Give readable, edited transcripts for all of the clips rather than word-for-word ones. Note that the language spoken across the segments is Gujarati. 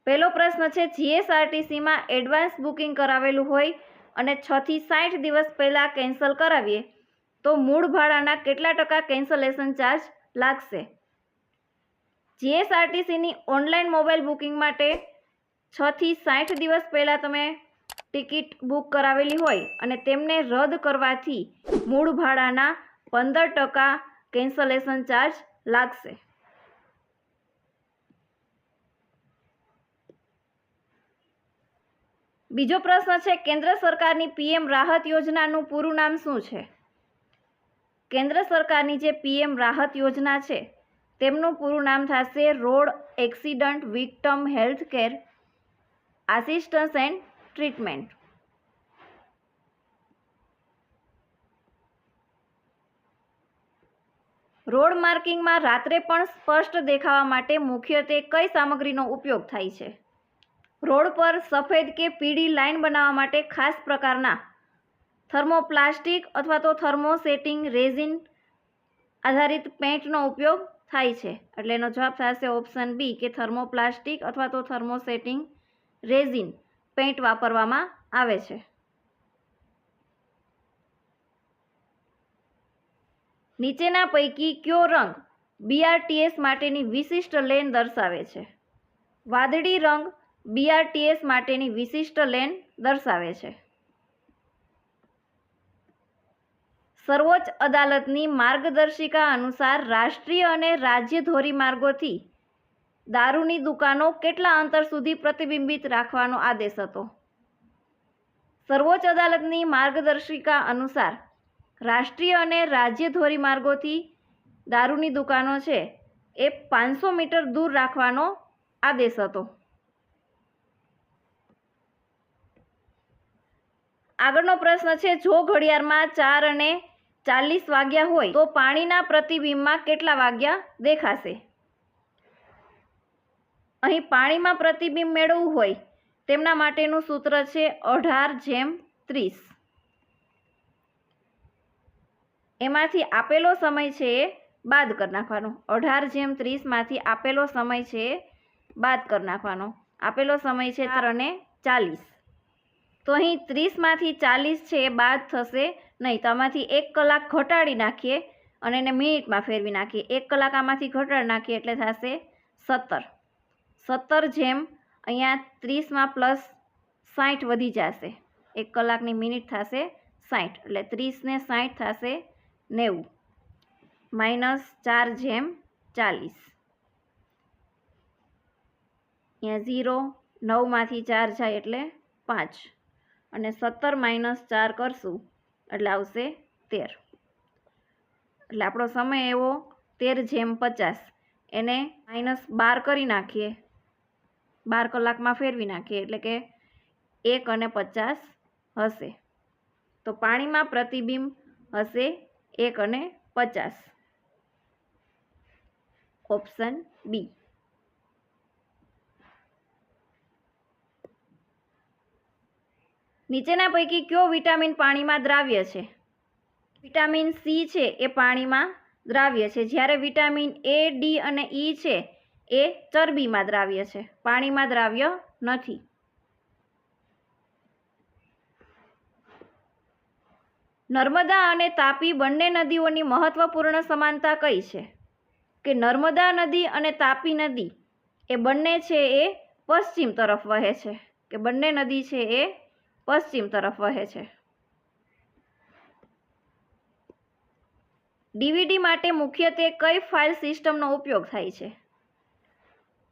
પહેલો પ્રશ્ન છે, જીએસઆરટીસીમાં એડવાન્સ બુકિંગ કરાવેલું હોય અને 6 થી 60 દિવસ પહેલાં કેન્સલ કરાવીએ તો મૂળ ભાડાના કેટલા ટકા કેન્સલેશન ચાર્જ લાગશે? જીએસઆરટીસીની ઓનલાઈન મોબાઈલ બુકિંગ માટે 6 થી 60 દિવસ પહેલાં તમે ટિકિટ બુક કરાવેલી હોય અને તેમને રદ કરવાથી મૂળ ભાડાના 15% કેન્સલેશન ચાર્જ લાગશે. બીજો પ્રશ્ન છે, કેન્દ્ર સરકારની પીએમ રાહત યોજનાનું પૂરું નામ શું છે? કેન્દ્ર સરકારની જે પીએમ રાહત યોજના છે તેમનું પૂરું નામ થશે road accident victim health care assistance and treatment. Road માર્કિંગમાં રાત્રે પણ સ્પષ્ટ દેખાવા માટે મુખ્યત્વે કઈ સામગ્રીનો ઉપયોગ થાય છે? રોડ પર સફેદ કે પીળી લાઇન બનાવવા માટે ખાસ પ્રકારના થર્મોપ્લાસ્ટિક અથવા તો થર્મોસેટિંગ રેઝિન આધારિત પેઇન્ટનો ઉપયોગ થાય છે. એટલે એનો જવાબ થશે ઓપ્શન બી કે થર્મોપ્લાસ્ટિક અથવા તો થર્મોસેટિંગ રેઝિન પેઇન્ટ વાપરવામાં આવે છે. નીચેના પૈકી કયો રંગ બીઆરટીએસ માટેની વિશિષ્ટ લેન દર્શાવે છે? વાદળી રંગ બીઆરટીએસ માટેની વિશિષ્ટ લેન દર્શાવે છે. સર્વોચ્ચ અદાલતની માર્ગદર્શિકા અનુસાર રાષ્ટ્રીય અને રાજ્ય ધોરીમાર્ગોથી દારૂની દુકાનો કેટલા અંતર સુધી પ્રતિબિંબિત રાખવાનો આદેશ હતો? સર્વોચ્ચ અદાલતની માર્ગદર્શિકા અનુસાર રાષ્ટ્રીય અને રાજ્ય ધોરીમાર્ગોથી દારૂની દુકાનો છે એ 500 મીટર દૂર રાખવાનો આદેશ હતો. આગળનો પ્રશ્ન છે, જો ઘડિયાળમાં 4:40 વાગ્યા હોય તો પાણીના પ્રતિબિંબમાં કેટલા વાગ્યા દેખાશે? અહીં પાણીમાં પ્રતિબિંબ મેળવવું હોય તેમના માટેનું સૂત્ર છે 18:30. એમાંથી આપેલો સમય છે એ બાદ કરી નાખવાનો. 18:30 માંથી આપેલો સમય છે એ બાદ કરી નાખવાનો. આપેલો સમય છે 4:40. તો અહીં 30 માંથી 40 છે એ બાદ થશે નહીં, તો આમાંથી 1 કલાક ઘટાડી નાખીએ અને એને મિનિટમાં ફેરવી નાખીએ. 1 કલાક આમાંથી ઘટાડી નાખીએ એટલે થશે 17. 17 જેમ અહીંયા 30માં પ્લસ 60 વધી જશે. 1 કલાકની મિનિટ થશે 60 એટલે 30 ને 60 થશે 90 માઇનસ 4:40. અહીંયા 0 9 માંથી 4 જાય એટલે 5 અને 17 માઇનસ 4 કરશું એટલે આવશે 13. એટલે આપણો સમય એવો 13:50. એને -12 કરી નાખીએ, 12 કલાકમાં ફેરવી નાખીએ એટલે કે 1:50 હશે. તો પાણીમાં પ્રતિબિંબ હશે 1:50. Option B. નીચેના પૈકી કયો વિટામિન પાણીમાં દ્રાવ્ય છે? વિટામિન સી છે એ પાણીમાં દ્રાવ્ય છે, જ્યારે વિટામિન એ, ડી અને ઈ છે એ ચરબીમાં દ્રાવ્ય છે, પાણીમાં દ્રાવ્ય નથી. નર્મદા અને તાપી બંને નદીઓની મહત્વપૂર્ણ સમાનતા કઈ છે? કે નર્મદા નદી અને તાપી નદી એ બંને છે એ પશ્ચિમ તરફ વહે છે, કે બંને નદી છે એ પશ્ચિમ તરફ વહે છે. ડીવીડી માટે મુખ્યત્વે કઈ ફાઇલ સિસ્ટમનો ઉપયોગ થાય છે?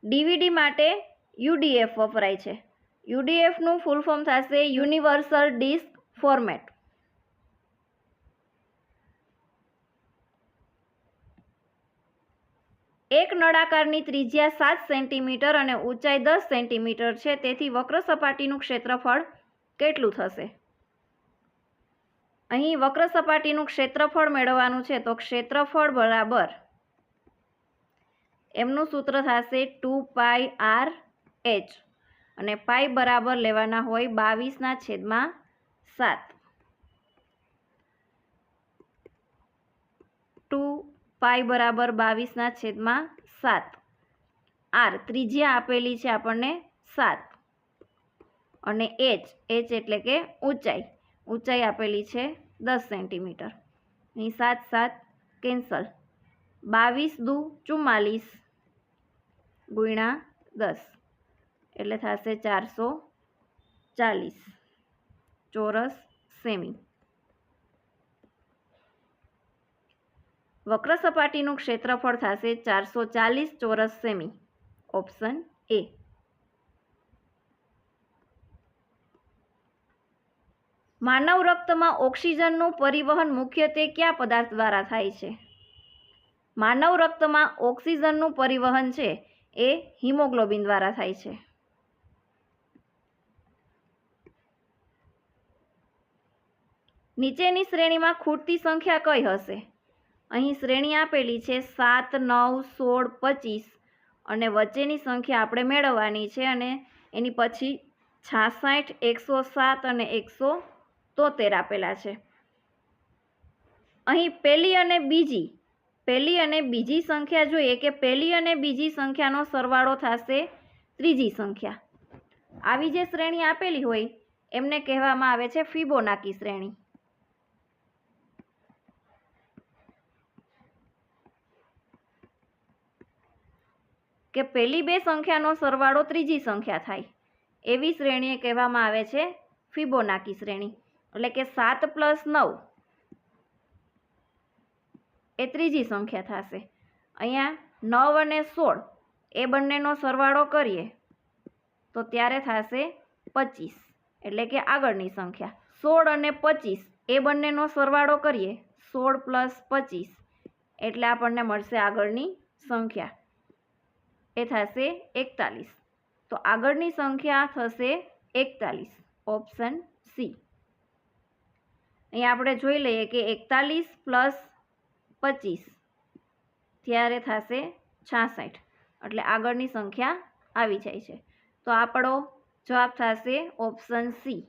ડીવીડી માટે યુડીએફ વપરાય છે. યુડીએફનું ફૂલ ફોર્મ થશે યુનિવર્સલ ડિસ્ક ફોર્મેટ. એક નળાકારની ત્રિજ્યા 7 સેન્ટીમીટર અને ઊંચાઈ 10 સેન્ટીમીટર છે, તેથી વક્ર સપાટીનું ક્ષેત્રફળ કેટલું થશે? અહીં વક્ર સપાટીનું ક્ષેત્રફળ મેળવવાનું છે, તો ક્ષેત્રફળ બરાબર એમનું સૂત્ર થશે 2πr h અને પાઈ બરાબર લેવાના હોય 22/7. 2π બરાબર 22/7. r ત્રિજ્યા આપેલી છે આપણને 7 અને એચ એટલે કે ઊંચાઈ આપેલી છે 10 સેન્ટીમીટર. અહીં 7 7 કેન્સલ. 22 દુ 44 ગુણ્યા 10 એટલે થશે 440 ચોરસ સેમી. વક્ર સપાટીનું ક્ષેત્રફળ થશે 440 ચોરસ સેમી. Option A. માનવ રક્તમાં ઓક્સિજનનું પરિવહન મુખ્યત્વે કયા પદાર્થ દ્વારા થાય છે? માનવ રક્તમાં ઓક્સિજનનું પરિવહન છે એ હિમોગ્લોબિન દ્વારા થાય છે. નીચેની શ્રેણીમાં ખૂટતી સંખ્યા કઈ હશે? અહીં શ્રેણી આપેલી છે 7 9 16 25 અને વચ્ચેની સંખ્યા આપણે મેળવવાની છે અને એની પછી 66 107 અને 173 આપેલા છે. અહીં પહેલી અને બીજી સંખ્યા જોઈએ કે પહેલી અને બીજી સંખ્યાનો સરવાળો થશે ત્રીજી સંખ્યા. આવી જે શ્રેણી આપેલી હોય એમને કહેવામાં આવે છે ફિબોનાકી શ્રેણી. કે પહેલી બે સંખ્યાનો સરવાળો ત્રીજી સંખ્યા થાય એવી શ્રેણીને કહેવામાં આવે છે ફિબોનાકી શ્રેણી. એટલે કે 7 + 9 એ ત્રીજી સંખ્યા થશે. અહીંયા 9 અને 16 એ બંનેનો સરવાળો કરીએ તો ત્યારે થશે 25 એટલે કે આગળની સંખ્યા. 16 અને 25 એ બંનેનો સરવાળો કરીએ 16 + 25 એટલે આપણને મળશે આગળની સંખ્યા એ થશે 41. તો આગળની સંખ્યા થશે 41. Option C. અહીંયા આપણે જોઈ લઈએ કે 41 + 25 ત્યારે થશે 66 એટલે આગળની સંખ્યા આવી જાય છે. તો આપણો જવાબ થશે ઓપ્શન સી.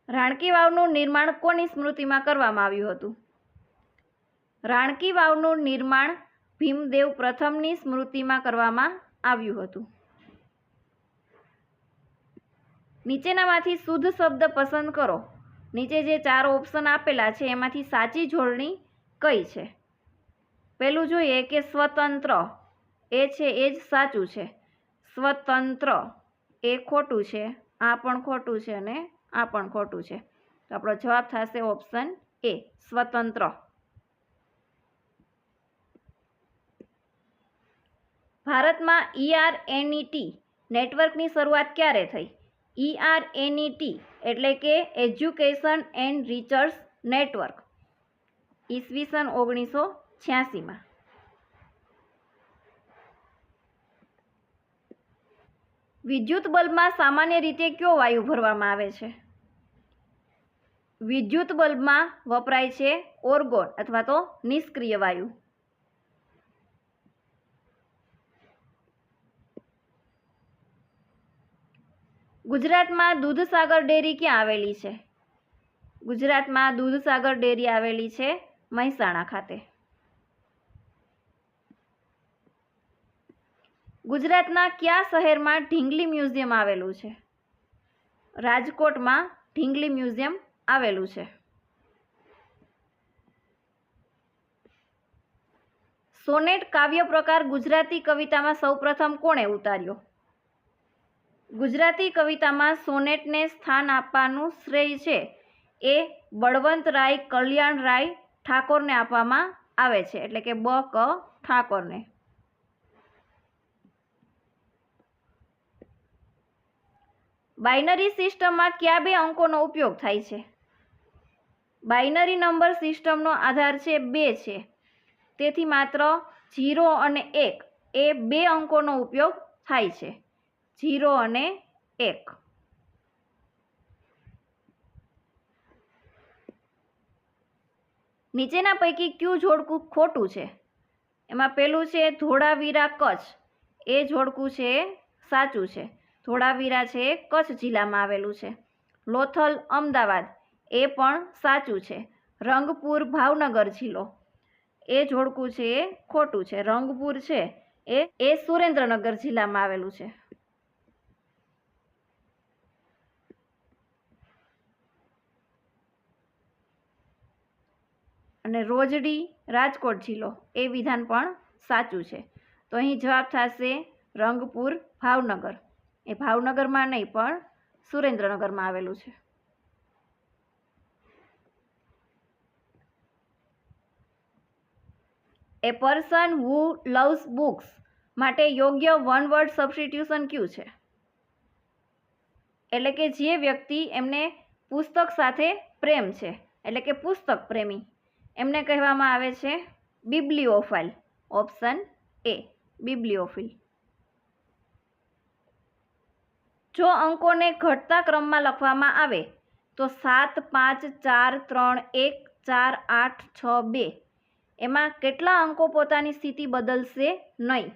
રાણકી વાવનું નિર્માણ કોની સ્મૃતિમાં કરવામાં આવ્યું હતું? રાણકી વાવનું નિર્માણ ભીમદેવ પ્રથમની સ્મૃતિમાં કરવામાં આવ્યું હતું. નીચેનામાંથી શુદ્ધ શબ્દ પસંદ કરો. નીચે જે 4 ઓપ્શન આપેલા છે એમાંથી સાચી જોડણી કઈ છે? પહેલું જોઈએ કે સ્વતંત્ર એ છે એ જ સાચું છે. સ્વતંત્ર એ ખોટું છે, આ પણ ખોટું છે અને આ પણ ખોટું છે. તો આપણો જવાબ થશે ઓપ્શન એ સ્વતંત્ર. ભારતમાં ERNET નેટવર્કની શરૂઆત ક્યારે થઈ? ERNET એટલે કે એજ્યુકેશન એન્ડ રિસર્ચ નેટવર્ક ઈસવીસન 1986માં. વિદ્યુત બલ્બમાં સામાન્ય રીતે કયો વાયુ ભરવામાં આવે છે? વિદ્યુત બલ્બમાં વપરાય છે ઓર્ગોન અથવા તો નિષ્ક્રિય વાયુ. ગુજરાતમાં દૂધસાગર ડેરી ક્યાં આવેલી છે? ગુજરાતમાં દૂધસાગર ડેરી આવેલી છે મહેસાણા ખાતે. ગુજરાતના કયા શહેરમાં ઢીંગલી મ્યુઝિયમ આવેલું છે? રાજકોટમાં ઢીંગલી મ્યુઝિયમ આવેલું છે. સોનેટ કાવ્ય પ્રકાર ગુજરાતી કવિતામાં સૌપ્રથમ કોણે ઉતાર્યો? ગુજરાતી કવિતામાં સોનેટને સ્થાન આપવાનું શ્રેય છે એ બળવંતરાય કલ્યાણરાય ઠાકોરને આપવામાં આવે છે. એટલે કે બ.ક. ઠાકોરને. બાઇનરી સિસ્ટમમાં કયા બે અંકોનો ઉપયોગ થાય છે? બાઇનરી નંબર સિસ્ટમનો આધાર છે 2 છે. તેથી માત્ર 0 અને 1 એ 2 અંકોનો ઉપયોગ થાય છે. 0 અને 1. નીચેના પૈકી કયું જોડકું ખોટું છે? એમાં પહેલું છે ધોળાવીરા કચ્છ. એ જોડકું છે સાચું છે. ધોળાવીરા છે કચ્છ જિલ્લામાં આવેલું છે. લોથલ અમદાવાદ એ પણ સાચું છે. રંગપુર ભાવનગર જિલ્લો એ જોડકું છે એ ખોટું છે. રંગપુર છે એ સુરેન્દ્રનગર જિલ્લામાં આવેલું છે. અને રોજડી રાજકોટ જિલ્લો એ વિધાન પણ સાચું છે. તો અહીં જવાબ થશે રંગપુર ભાવનગર. એ ભાવનગરમાં નહીં પણ સુરેન્દ્રનગરમાં આવેલું છે. એ પર્સન હુ લવ્સ બુક્સ માટે યોગ્ય વન વર્ડ સબસ્ટિટ્યુશન કયું છે? એટલે કે જે વ્યક્તિ એમને પુસ્તક સાથે પ્રેમ છે, એટલે કે પુસ્તક પ્રેમી, એમને કહેવામાં આવે છે બિબ્લિયોફાઇલ. Option A બિબ્લિયોફિલ. જો અંકોને ઘટતા ક્રમમાં લખવામાં આવે તો 7, 5, 4, 3, 1, 4, 8, 6, 2 એમાં કેટલા અંકો પોતાની સ્થિતિ બદલશે નહીં?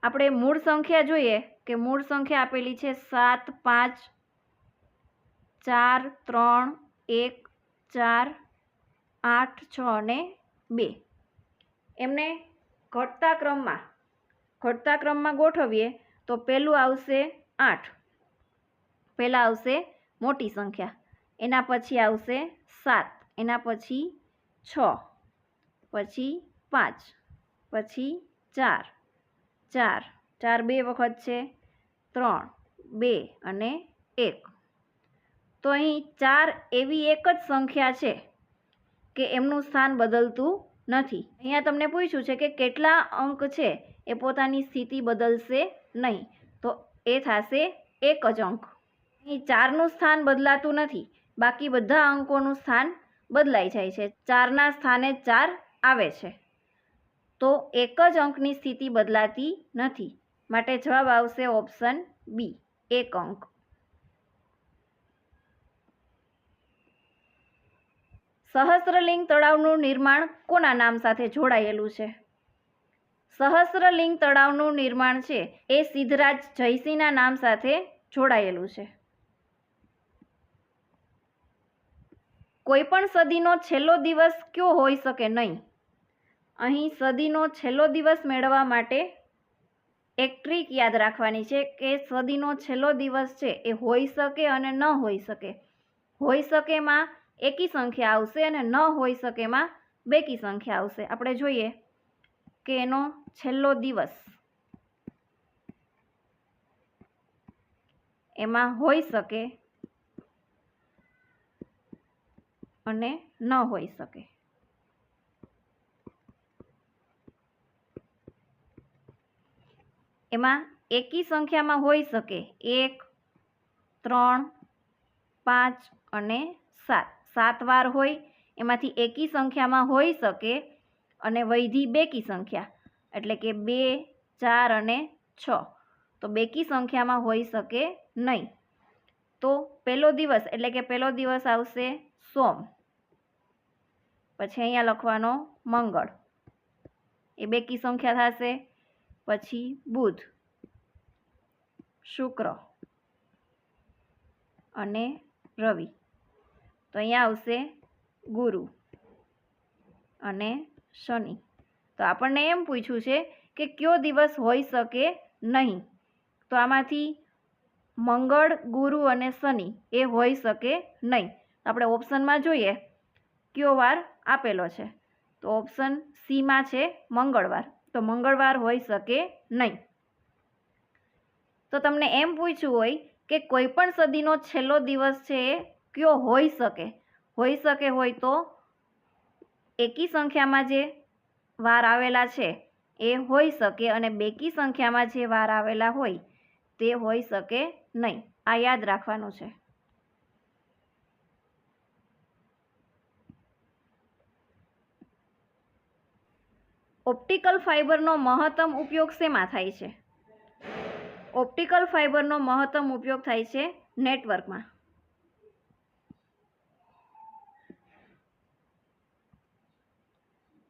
આપણે મૂળ સંખ્યા જોઈએ કે મૂળ સંખ્યા આપેલી છે 7, 5, 4, 3, 1, 4, 8, 6 અને 2. એમને ઘટતા ક્રમમાં ગોઠવીએ તો પહેલું આવશે 8. પહેલાં આવશે મોટી સંખ્યા, એના પછી આવશે 7, એના પછી 6, પછી 5, પછી 4, 4, 4 બે વખત છે, 3, 2 અને 1. તો અહીં 4 એવી એક જ સંખ્યા છે કે એમનું સ્થાન બદલતું નથી. અહીંયા તમને પૂછ્યું છે કે કેટલા અંક છે એ પોતાની સ્થિતિ બદલશે નહીં, તો એ થશે એક જ અંક. અહીં 4નું સ્થાન બદલાતું નથી, બાકી બધા અંકોનું સ્થાન બદલાઈ જાય છે. 4ના સ્થાને 4 આવે છે, તો એક જ અંકની સ્થિતિ બદલાતી નથી. માટે જવાબ આવશે ઓપ્શન બી, 1 અંક. સહસ્ત્રલિંગ તળાવનું નિર્માણ કોના નામ સાથે જોડાયેલું છે? સહસ્ત્રલિંગ તળાવનું નિર્માણ છે એ સિદ્ધરાજ જયસિંહના નામ સાથે જોડાયેલું છે. કોઈ પણ સદીનો છેલ્લો દિવસ કયો હોઈ શકે નહીં? અહીં સદીનો છેલ્લો દિવસ મેળવવા માટે એક ટ્રીક યાદ રાખવાની છે કે સદીનો છેલ્લો દિવસ છે એ હોઈ શકે અને ન હોઈ શકે. હોઈ શકેમાં એકી સંખ્યા આવશે અને ન હોઈ શકેમાં બેકી સંખ્યા આવશે. આપણે જોઈએ કે એનો છેલ્લો દિવસ એમાં હોઈ શકે અને ન હોઈ શકે. એમાં એકી સંખ્યામાં હોઈ શકે 1, 3, 5 અને 7. 7 વાર હોય એમાંથી એકી સંખ્યામાં હોઈ શકે અને વૈધી બેકી સંખ્યા એટલે કે 2, 4 અને 6. તો બેકી સંખ્યામાં હોઈ શકે નહીં. તો પહેલો દિવસ એટલે કે પહેલો દિવસ આવશે સોમ, પછી અહીંયા લખવાનો મંગળ, એ બેકી સંખ્યા થશે. પછી બુધ, શુક્ર અને રવિ, તો અહીંયા આવશે ગુરુ અને શનિ. તો આપણને એમ પૂછ્યું છે કે કયો દિવસ હોઈ શકે નહીં, તો આમાંથી મંગળ, ગુરુ અને શનિ એ હોઈ શકે નહીં. આપણે ઓપ્શનમાં જોઈએ કયો વાર આપેલો છે, તો ઓપ્શન સીમાં છે મંગળવાર, તો મંગળવાર હોઈ શકે નહીં. તો તમને એમ પૂછ્યું હોય કે કોઈ પણ સદીનો છેલ્લો દિવસ છે એ કયો હોઈ શકે હોય તો એકી સંખ્યામાં જે વાર આવેલા છે એ હોઈ શકે અને બેકી સંખ્યામાં જે વાર આવેલા હોય તે હોઈ શકે નહીં. આ યાદ રાખવાનું છે. ઓપ્ટિકલ ફાઇબરનો મહત્તમ ઉપયોગ શેમાં થાય છે? ઓપ્ટિકલ ફાઇબરનો મહત્તમ ઉપયોગ થાય છે નેટવર્કમાં.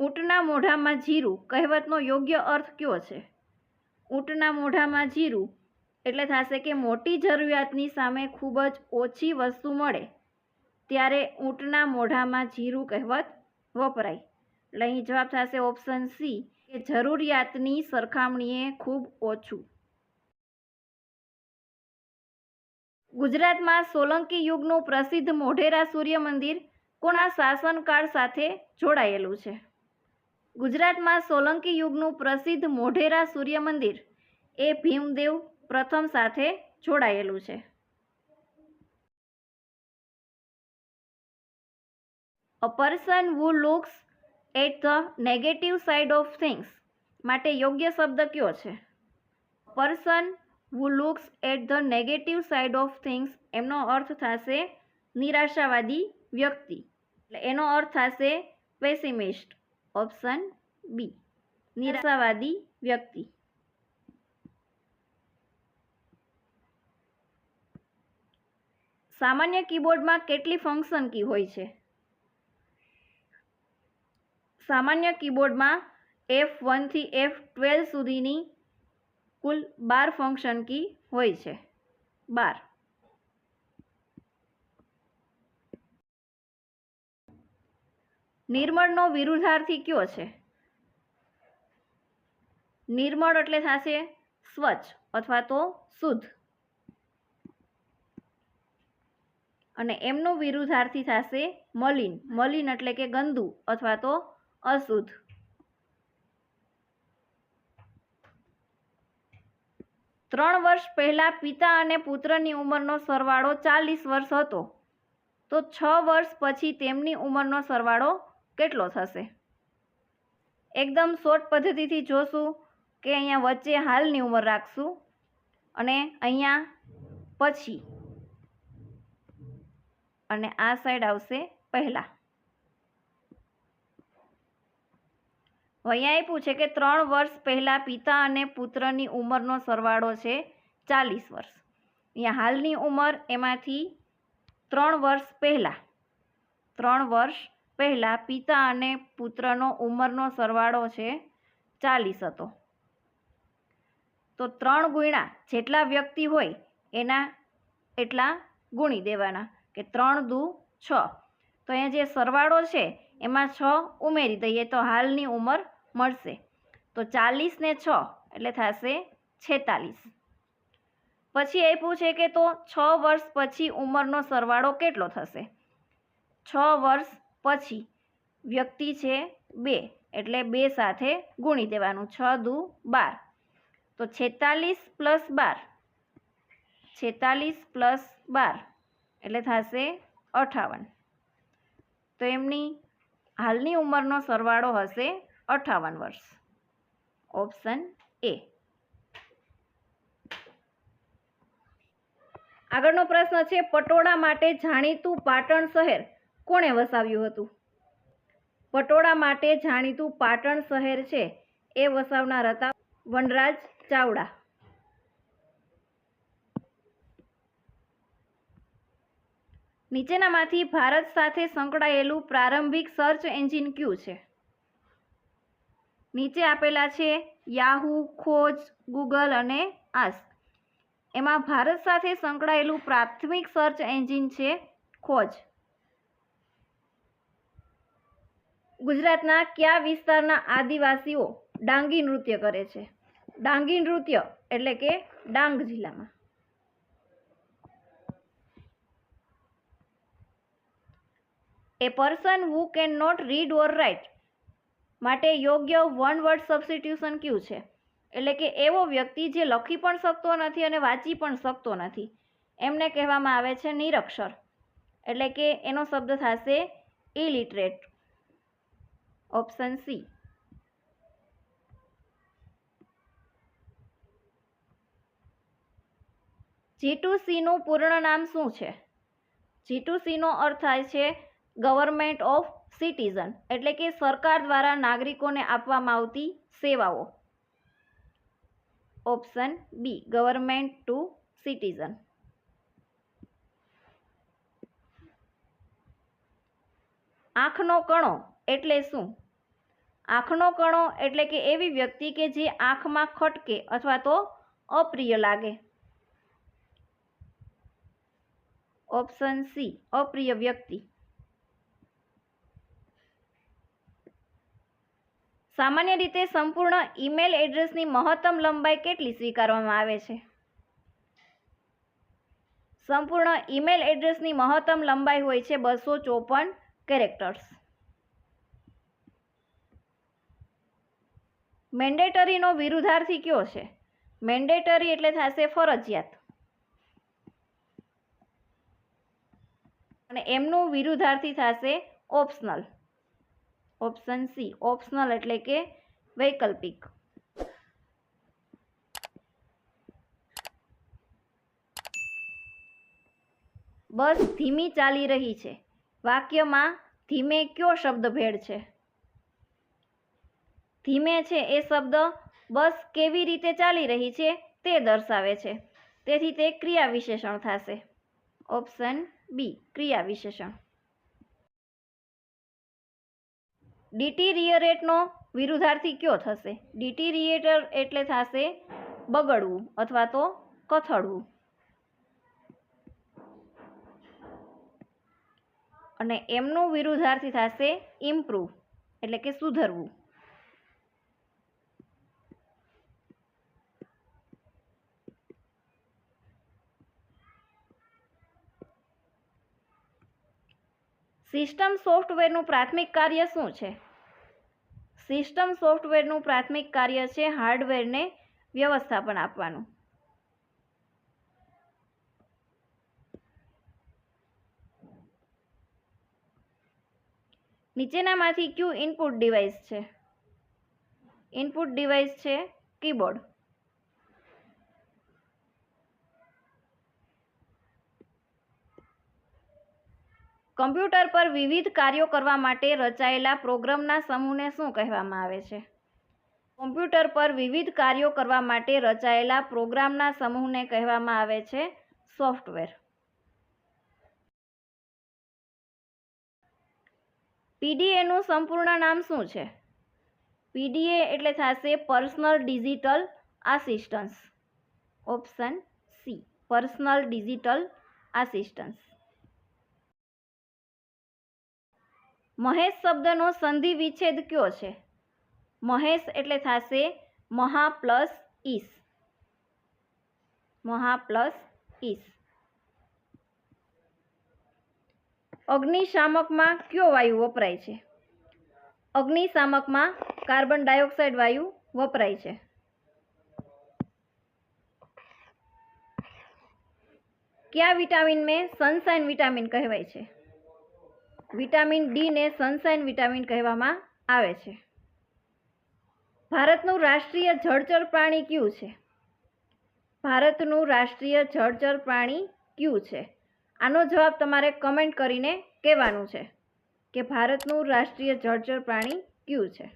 ઊંટના મોઢામાં જીરું કહેવતનો યોગ્ય અર્થ કયો છે? ઊંટના મોઢામાં જીરું એટલે થશે કે મોટી જરૂરિયાતની સામે ખૂબ જ ઓછી વસ્તુ મળે ત્યારે ઊંટના મોઢામાં જીરું કહેવત વપરાય. એટલે અહીં જવાબ થશે ઓપ્શન સી કે જરૂરિયાતની સરખામણીએ ખૂબ ઓછું. ગુજરાતમાં સોલંકી યુગનું પ્રસિદ્ધ મોઢેરા સૂર્ય મંદિર કોના શાસનકાળ સાથે જોડાયેલું છે? ગુજરાતમાં સોલંકી યુગનું પ્રસિદ્ધ મોઢેરા સૂર્ય મંદિર એ ભીમદેવ પ્રથમ સાથે જોડાયેલું છે. A person who looks at the negative side of things માટે યોગ્ય શબ્દ કયો છે? Person who looks at the negative side of things એમનો અર્થ થશે નિરાશાવાદી વ્યક્તિ, એટલે એનો અર્થ થશે પેસિમિસ્ટ. ઓપ્શન બી નિરાશાવાદી વ્યક્તિ. સામાન્ય કીબોર્ડમાં કેટલી ફંક્શન કી હોય છે? સામાન્ય કીબોર્ડમાં F1 થી F12 સુધીની કુલ 12 ફંક્શન કી હોય છે. 12. નિર્મળનો વિરુદ્ધાર્થી કયો છે? નિર્મળ એટલે થશે સ્વચ્છ અથવા તો શુદ્ધ, અને એમનું વિરુદ્ધાર્થી થશે મલિન. મલિન એટલે કે ગંદુ અથવા તો અશુદ્ધ. ત્રણ વર્ષ પહેલા પિતા અને પુત્રની ઉંમરનો સરવાળો 40 વર્ષ હતો, તો 6 વર્ષ પછી તેમની ઉંમરનો સરવાળો કેટલો થશે? એકદમ શોર્ટ પદ્ધતિથી જોશું કે અહીંયા વચ્ચે હાલની ઉંમર રાખશું અને અહીંયા પછી, અને આ સાઈડ આવશે પહેલા. અહીંયા આપ્યું છે કે 3 વર્ષ પહેલા પિતા અને પુત્રની ઉંમરનો સરવાળો છે 40 વર્ષ. અહીંયા હાલની ઉંમર એમાંથી 3 વર્ષ પહેલા, 3 વર્ષ પહેલા પિતા અને પુત્રનો ઉંમરનો સરવાળો છે 40 હતો, તો 3 ગુણ્યા જેટલા વ્યક્તિ હોય એના એટલા ગુણી દેવાના, કે 3 દુ 6. તો અહીંયા જે સરવાળો છે એમાં 6 ઉમેરી દઈએ તો હાલની ઉંમર મળશે. તો 40 ને 6 એટલે થશે 46. પછી આપ્યું છે કે તો 6 વર્ષ પછી ઉંમરનો સરવાળો કેટલો થશે? 6 વર્ષ પછી વ્યક્તિ છે 2, એટલે 2 સાથે ગુણી દેવાનું. 6 દુ 12, તો 46 પ્લસ 12, 46 પ્લસ 12 એટલે થશે 58. તો એમની હાલની ઉંમરનો સરવાળો હશે 58 વર્ષ. Option A. આગળનો પ્રશ્ન છે, પટોળા માટે જાણીતું પાટણ શહેર કોણે વસાવ્યું હતું? પટોળા માટે જાણીતું પાટણ શહેર છે એ વસાવનાર હતા વનરાજ ચાવડા. નીચેનામાંથી ભારત સાથે સંકળાયેલું પ્રારંભિક સર્ચ એન્જિન કયું છે? નીચે આપેલા છે યાહૂ, ખોજ, ગૂગલ અને આસ્ક. એમાં ભારત સાથે સંકળાયેલું પ્રાથમિક સર્ચ એન્જિન છે ખોજ. ગુજરાતના કયા વિસ્તારના આદિવાસીઓ ડાંગી નૃત્ય કરે છે? ડાંગી નૃત્ય એટલે કે ડાંગ જિલ્લામાં. A person who can not read or write માટે યોગ્ય વન વર્ડ સબસ્ટિટ્યુશન કયું છે? એટલે કે એવો વ્યક્તિ જે લખી પણ શકતો નથી અને વાંચી પણ શકતો નથી, એમને કહેવામાં આવે છે નિરક્ષર, એટલે કે એનો શબ્દ થશે ઇલિટરેટ. Option C. G2C નું પૂર્ણ નામ શું છે? G2C નો અર્થ થાય છે ગવર્મેન્ટ ઓફ સિટીઝન, એટલે કે સરકાર દ્વારા નાગરિકોને આપવામાં આવતી સેવાઓ. Option B government to citizen. આંખનો કણો એટલે શું? આંખનો કણો એટલે કે એવી વ્યક્તિ કે જે આંખમાં ખટકે અથવા તો અપ્રિય લાગે. ઓપ્શન સી અપ્રિય વ્યક્તિ. સામાન્ય રીતે સંપૂર્ણ ઈમેલ એડ્રેસની મહત્તમ લંબાઈ કેટલી સ્વીકારવામાં આવે છે? સંપૂર્ણ ઈમેલ એડ્રેસની મહત્તમ લંબાઈ હોય છે 254 કેરેક્ટર્સ. મેન્ડેટરીનો વિરુદ્ધાર્થી કયો છે? મેન્ડેટરી એટલે થશે ફરજિયાત અને એમનું વિરુદ્ધાર્થી થશે ઓપ્શનલ. ઓપ્શન સી, ઓપ્શનલ એટલે કે વૈકલ્પિક. બસ ધીમી ચાલી રહી છે. વાક્યમાં ધીમે કયો શબ્દ ભેળ છે? ધીમે છે એ શબ્દ બસ કેવી રીતે ચાલી રહી છે તે દર્શાવે છે, તેથી તે ક્રિયા વિશેષણ થશે. ઓપ્શન બી, ક્રિયા વિશેષણ. ડિટીરિયરેટનો વિરુદ્ધાર્થી કયો થશે? ડિટીરિયેટર એટલે થશે બગડવું અથવા તો કથળવું. અને એમનું વિરુદ્ધાર્થી થશે ઇમ્પ્રૂવ એટલે કે સુધરવું. સિસ્ટમ સોફ્ટવેરનું પ્રાથમિક કાર્ય શું છે? સિસ્ટમ સોફ્ટવેરનું પ્રાથમિક કાર્ય છે હાર્ડવેરને વ્યવસ્થાપન આપવાનું. નીચેનામાંથી કયું ઇનપુટ ડિવાઇસ છે? ઇનપુટ ડિવાઇસ છે કીબોર્ડ. કમ્પ્યુટર પર વિવિધ કાર્યો કરવા માટે રચાયેલા પ્રોગ્રામના સમૂહને શું કહેવામાં આવે છે? કમ્પ્યુટર પર વિવિધ કાર્યો કરવા માટે રચાયેલા પ્રોગ્રામના સમૂહને કહેવામાં આવે છે સોફ્ટવેર. પીડીએનું સંપૂર્ણ નામ શું છે? પીડીએ એટલે થશે personal digital assistance. Option C, personal digital assistance. Mahesh શબ્દનો સંધિ વિચ્છેદ કયો છે? મહેશ એટલે થશે મહા પ્લસ ઈસ. મહા પ્લસ ઈસ. અગ્નિશામકમાં કયો વાયુ વપરાય છે? અગ્નિશામકમાં કાર્બન ડાયોક્સાઇડ વાયુ વપરાય છે. કયા વિટામિનને સનશાઇન વિટામિન કહેવાય છે? વિટામિન ડી ને સનશાઇન વિટામિન કહેવામાં આવે છે. ભારતનું રાષ્ટ્રીય જળચર પ્રાણી કયું છે? ભારતનું રાષ્ટ્રીય જળચર પ્રાણી કયું છે? આનો જવાબ તમારે કમેન્ટ કરીને કહેવાનું છે કે ભારતનું રાષ્ટ્રીય જળચર પ્રાણી કયું છે.